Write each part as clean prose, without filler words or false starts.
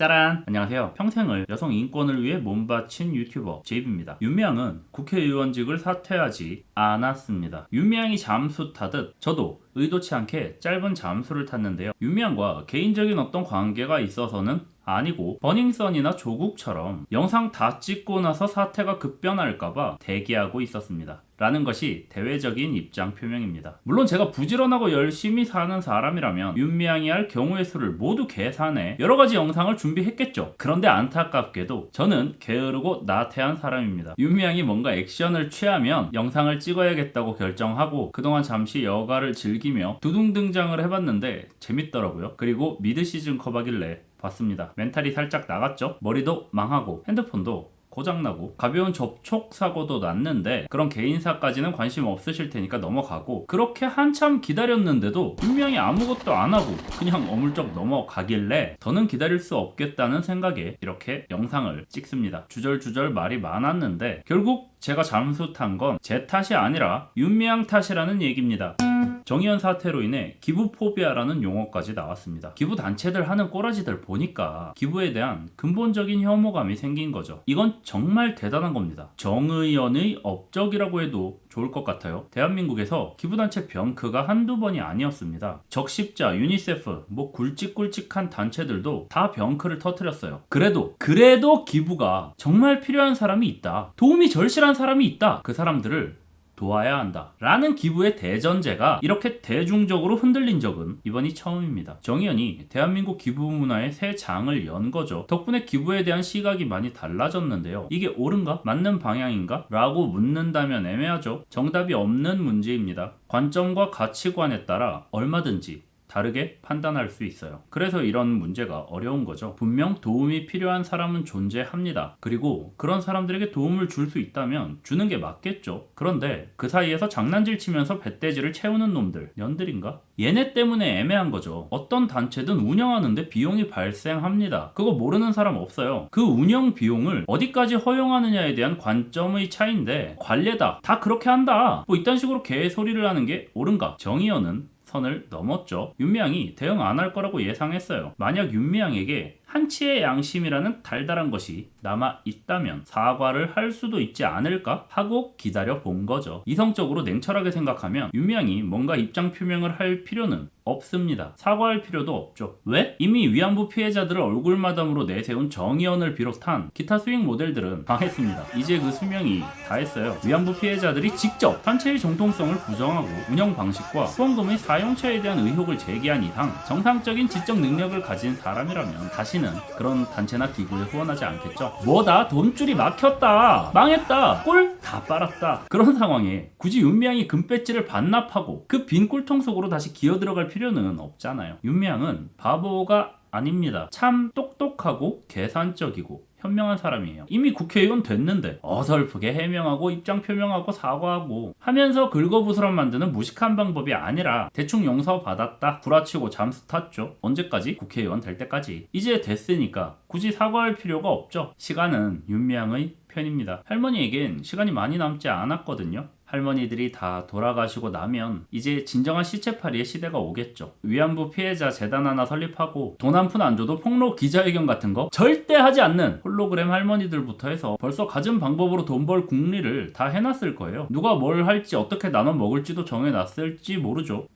짜란! 안녕하세요. 평생을 여성 인권을 위해 몸바친 유튜버 제이비입니다. 윤미향은 국회의원직을 사퇴하지 않았습니다. 윤미향이 잠수 타듯 저도 의도치 않게 짧은 잠수를 탔는데요. 윤미향과 개인적인 어떤 관계가 있어서는 아니고 버닝썬이나 조국처럼 영상 다 찍고 나서 사태가 급변할까봐 대기하고 있었습니다. 라는 것이 대외적인 입장 표명입니다. 물론 제가 부지런하고 열심히 사는 사람이라면 윤미향이 할 경우의 수를 모두 계산해 여러가지 영상을 준비했겠죠. 그런데 안타깝게도 저는 게으르고 나태한 사람입니다. 윤미향이 뭔가 액션을 취하면 영상을 찍어야겠다고 결정하고 그동안 잠시 여가를 즐기며 두둥 등장을 해봤는데 재밌더라고요. 그리고 미드 시즌 컵하길래 봤습니다. 멘탈이 살짝 나갔죠. 머리도 망하고 핸드폰도 고장나고 가벼운 접촉 사고도 났는데 그런 개인사까지는 관심 없으실 테니까 넘어가고, 그렇게 한참 기다렸는데도 분명히 아무것도 안 하고 그냥 어물쩍 넘어가길래 더는 기다릴 수 없겠다는 생각에 이렇게 영상을 찍습니다. 주절주절 말이 많았는데 결국 제가 잠수 탄 건 제 탓이 아니라 윤미향 탓이라는 얘기입니다. 정의연 사태로 인해 기부 포비아라는 용어까지 나왔습니다. 기부 단체들 하는 꼬라지들 보니까 기부에 대한 근본적인 혐오감이 생긴 거죠. 이건 정말 대단한 겁니다. 정의연의 업적이라고 해도 좋을 것 같아요. 대한민국에서 기부단체 병크가 한두 번이 아니었습니다. 적십자, 유니세프, 굵직굵직한 단체들도 다 병크를 터뜨렸어요. 그래도 기부가 정말 필요한 사람이 있다, 도움이 절실한 사람이 있다, 그 사람들을 도와야 한다 라는 기부의 대전제가 이렇게 대중적으로 흔들린 적은 이번이 처음입니다. 정의연이 대한민국 기부 문화의 새 장을 연 거죠. 덕분에 기부에 대한 시각이 많이 달라졌는데요. 이게 옳은가? 맞는 방향인가? 라고 묻는다면 애매하죠. 정답이 없는 문제입니다. 관점과 가치관에 따라 얼마든지 다르게 판단할 수 있어요. 그래서 이런 문제가 어려운 거죠. 분명 도움이 필요한 사람은 존재합니다. 그리고 그런 사람들에게 도움을 줄 수 있다면 주는 게 맞겠죠. 그런데 그 사이에서 장난질 치면서 배돼지를 채우는 놈들, 년들인가? 얘네 때문에 애매한 거죠. 어떤 단체든 운영하는데 비용이 발생합니다. 그거 모르는 사람 없어요. 그 운영 비용을 어디까지 허용하느냐에 대한 관점의 차이인데, 관례다, 다 그렇게 한다, 이딴 식으로 개소리를 하는 게 옳은가? 정의연은 선을 넘었죠. 윤미향이 대응 안 할 거라고 예상했어요. 만약 윤미향에게 한치의 양심이라는 달달한 것이 남아 있다면 사과를 할 수도 있지 않을까 하고 기다려 본 거죠. 이성적으로 냉철하게 생각하면 윤미향이 뭔가 입장 표명을 할 필요는 없습니다. 사과할 필요도 없죠. 왜? 이미 위안부 피해자들을 얼굴마담으로 내세운 정의연을 비롯한 기타 수익 모델들은 망했습니다. 이제 그 수명이 다했어요. 위안부 피해자들이 직접 단체의 정통성을 부정하고 운영 방식과 후원금의 사용처에 대한 의혹을 제기한 이상 정상적인 지적 능력을 가진 사람이라면 다시는 그런 단체나 기구에 후원하지 않겠죠. 뭐다, 돈줄이 막혔다, 망했다, 꼴 다 빨았다, 그런 상황에 굳이 윤미향이 금배지를 반납하고 그 빈 꿀통 속으로 다시 기어들어갈 필요는 없잖아요. 윤미향은 바보가 아닙니다. 참 똑똑하고 계산적이고 현명한 사람이에요. 이미 국회의원 됐는데 어설프게 해명하고 입장 표명하고 사과하고 하면서 긁어부스럼 만드는 무식한 방법이 아니라 대충 용서받았다, 구라치고 잠수 탔죠. 언제까지? 국회의원 될 때까지. 이제 됐으니까 굳이 사과할 필요가 없죠. 시간은 윤미향의 편입니다. 할머니에겐 시간이 많이 남지 않았거든요. 할머니들이 다 돌아가시고 나면 이제 진정한 시체팔이의 시대가 오겠죠. 위안부 피해자 재단 하나 설립하고 돈 한 푼 안 줘도 폭로 기자회견 같은 거 절대 하지 않는 홀로그램 할머니들부터 해서 벌써 가진 방법으로 돈 벌 궁리를 다 해놨을 거예요. 누가 뭘 할지 어떻게 나눠 먹을지도 정해놨을지 모르죠.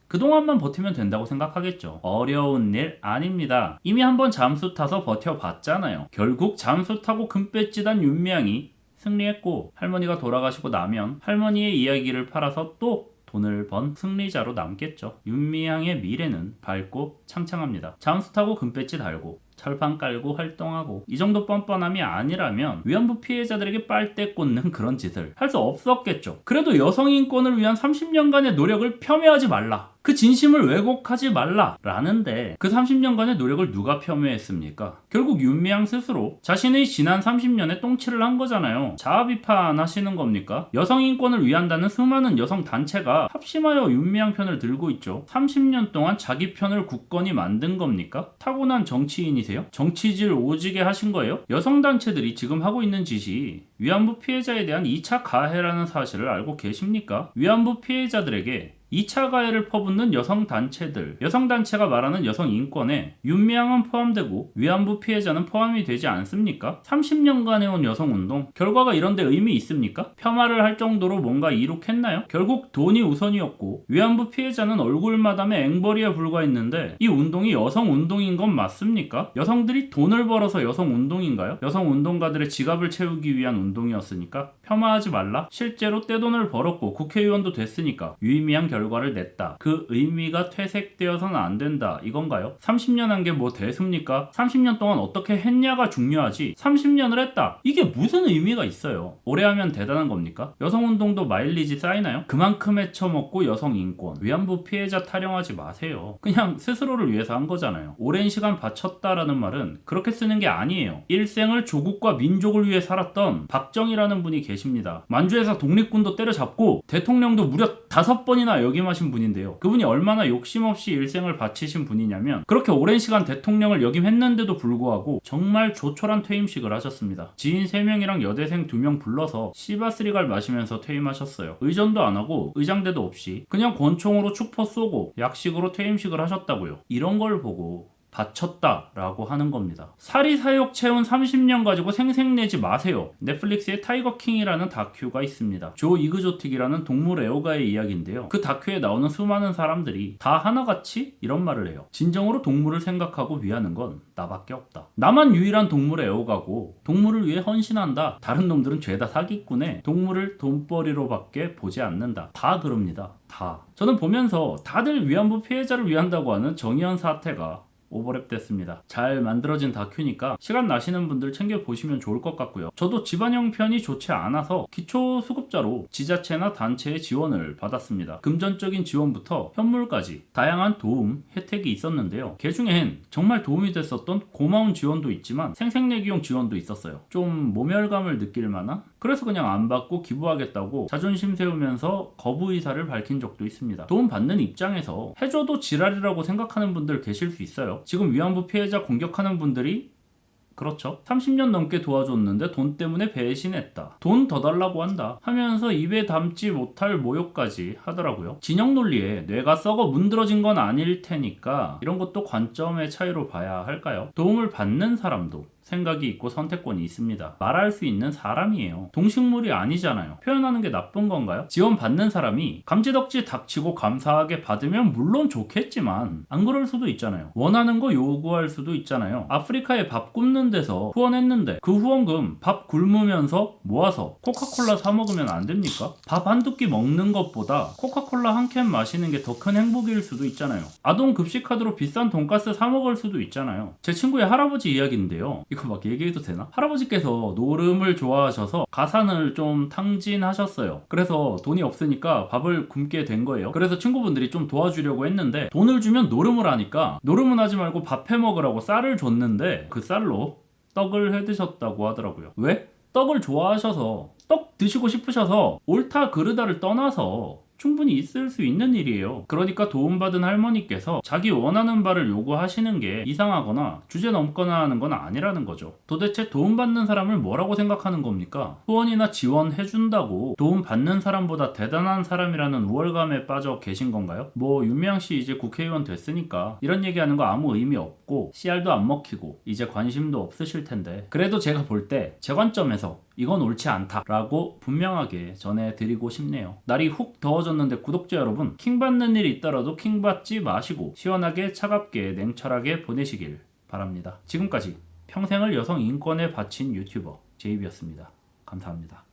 그동안만 버티면 된다고 생각하겠죠. 어려운 일 아닙니다. 이미 한번 잠수 타서 버텨봤잖아요. 결국 잠수 타고 금배지 단 윤미향이 승리했고, 할머니가 돌아가시고 나면 할머니의 이야기를 팔아서 또 돈을 번 승리자로 남겠죠. 윤미향의 미래는 밝고 창창합니다. 잠수 타고 금배지 달고 철판 깔고 활동하고 이 정도 뻔뻔함이 아니라면 위안부 피해자들에게 빨대 꽂는 그런 짓을 할 수 없었겠죠. 그래도 여성 인권을 위한 30년간의 노력을 폄훼하지 말라, 그 진심을 왜곡하지 말라 라는데, 그 30년간의 노력을 누가 폄훼했습니까? 결국 윤미향 스스로 자신의 지난 30년에 똥칠을 한 거잖아요. 자아 비판하시는 겁니까? 여성 인권을 위한다는 수많은 여성 단체가 합심하여 윤미향 편을 들고 있죠. 30년 동안 자기 편을 굳건히 만든 겁니까? 타고난 정치인이세요? 정치질 오지게 하신 거예요? 여성 단체들이 지금 하고 있는 짓이 위안부 피해자에 대한 2차 가해라는 사실을 알고 계십니까? 위안부 피해자들에게 2차 가해를 퍼붓는 여성단체들, 여성단체가 말하는 여성 인권에 윤미향은 포함되고 위안부 피해자는 포함이 되지 않습니까? 30년간 해온 여성운동, 결과가 이런데 의미 있습니까? 폄하를 할 정도로 뭔가 이룩했나요? 결국 돈이 우선이었고 위안부 피해자는 얼굴마담의 앵벌이에 불과했는데 이 운동이 여성운동인 건 맞습니까? 여성들이 돈을 벌어서 여성운동인가요? 여성운동가들의 지갑을 채우기 위한 운동이었으니까 폄하하지 말라? 실제로 떼돈을 벌었고 국회의원도 됐으니까 유의미한 결과를 냈다. 그 의미가 퇴색되어서는 안 된다. 이건가요? 30년 한 게 뭐 대수입니까? 30년 동안 어떻게 했냐가 중요하지 30년을 했다. 이게 무슨 의미가 있어요? 오래 하면 대단한 겁니까? 여성운동도 마일리지 쌓이나요? 그만큼 헤쳐먹고 여성인권, 위안부 피해자 타령하지 마세요. 그냥 스스로를 위해서 한 거잖아요. 오랜 시간 바쳤다라는 말은 그렇게 쓰는 게 아니에요. 일생을 조국과 민족을 위해 살았던 박정희라는 분이 계십니다. 만주에서 독립군도 때려잡고 대통령도 무려 5번이나 역임하신 분인데요. 그분이 얼마나 욕심 없이 일생을 바치신 분이냐면 그렇게 오랜 시간 대통령을 역임했는데도 불구하고 정말 조촐한 퇴임식을 하셨습니다. 지인 3명이랑 여대생 2명 불러서 씨바스리갈 마시면서 퇴임하셨어요. 의전도 안 하고 의장대도 없이 그냥 권총으로 축포 쏘고 약식으로 퇴임식을 하셨다고요. 이런 걸 보고 바쳤다라고 하는 겁니다. 사리사욕 채운 30년 가지고 생색내지 마세요. 넷플릭스에 타이거킹이라는 다큐가 있습니다. 조 이그조틱이라는 동물 애호가의 이야기인데요. 그 다큐에 나오는 수많은 사람들이 다 하나같이 이런 말을 해요. 진정으로 동물을 생각하고 위하는 건 나밖에 없다. 나만 유일한 동물 애호가고 동물을 위해 헌신한다. 다른 놈들은 죄다 사기꾼에 동물을 돈벌이로밖에 보지 않는다. 다 그럽니다. 다. 저는 보면서 다들 위안부 피해자를 위한다고 하는 정의연 사태가 오버랩 됐습니다. 잘 만들어진 다큐니까 시간 나시는 분들 챙겨보시면 좋을 것 같고요. 저도 집안 형편이 좋지 않아서 기초수급자로 지자체나 단체의 지원을 받았습니다. 금전적인 지원부터 현물까지 다양한 도움, 혜택이 있었는데요. 그 중엔 정말 도움이 됐었던 고마운 지원도 있지만 생색내기용 지원도 있었어요. 좀 모멸감을 느낄 만한? 그래서 그냥 안 받고 기부하겠다고 자존심 세우면서 거부 의사를 밝힌 적도 있습니다. 도움 받는 입장에서 해줘도 지랄이라고 생각하는 분들 계실 수 있어요. 지금 위안부 피해자 공격하는 분들이 그렇죠. 30년 넘게 도와줬는데 돈 때문에 배신했다. 돈 더 달라고 한다. 하면서 입에 담지 못할 모욕까지 하더라고요. 진영 논리에 뇌가 썩어 문드러진 건 아닐 테니까 이런 것도 관점의 차이로 봐야 할까요? 도움을 받는 사람도 생각이 있고 선택권이 있습니다. 말할 수 있는 사람이에요. 동식물이 아니잖아요. 표현하는 게 나쁜 건가요? 지원받는 사람이 감지덕지 닥치고 감사하게 받으면 물론 좋겠지만 안 그럴 수도 있잖아요. 원하는 거 요구할 수도 있잖아요. 아프리카에 밥 굶는 데서 후원했는데 그 후원금 밥 굶으면서 모아서 코카콜라 사 먹으면 안 됩니까? 밥 한두 끼 먹는 것보다 코카콜라 한 캔 마시는 게 더 큰 행복일 수도 있잖아요. 아동 급식카드로 비싼 돈가스 사 먹을 수도 있잖아요. 제 친구의 할아버지 이야기인데요. 이거 막 얘기해도 되나? 할아버지께서 노름을 좋아하셔서 가산을 좀 탕진하셨어요. 그래서 돈이 없으니까 밥을 굶게 된 거예요. 그래서 친구분들이 좀 도와주려고 했는데 돈을 주면 노름을 하니까 노름은 하지 말고 밥 해 먹으라고 쌀을 줬는데 그 쌀로 떡을 해 드셨다고 하더라고요. 왜? 떡을 좋아하셔서 떡 드시고 싶으셔서 옳다 그르다를 떠나서 충분히 있을 수 있는 일이에요. 그러니까 도움받은 할머니께서 자기 원하는 바를 요구하시는 게 이상하거나 주제 넘거나 하는 건 아니라는 거죠. 도대체 도움받는 사람을 뭐라고 생각하는 겁니까? 후원이나 지원해준다고 도움받는 사람보다 대단한 사람이라는 우월감에 빠져 계신 건가요? 뭐 윤미향 씨 이제 국회의원 됐으니까 이런 얘기하는 거 아무 의미 없고 씨알도 안 먹히고 이제 관심도 없으실 텐데 그래도 제가 볼 때 제 관점에서 이건 옳지 않다라고 분명하게 전해드리고 싶네요. 날이 훅 더워졌는데 구독자 여러분, 킹 받는 일이 있더라도 킹 받지 마시고 시원하게 차갑게 냉철하게 보내시길 바랍니다. 지금까지 평생을 여성 인권에 바친 유튜버 제이비였습니다. 감사합니다.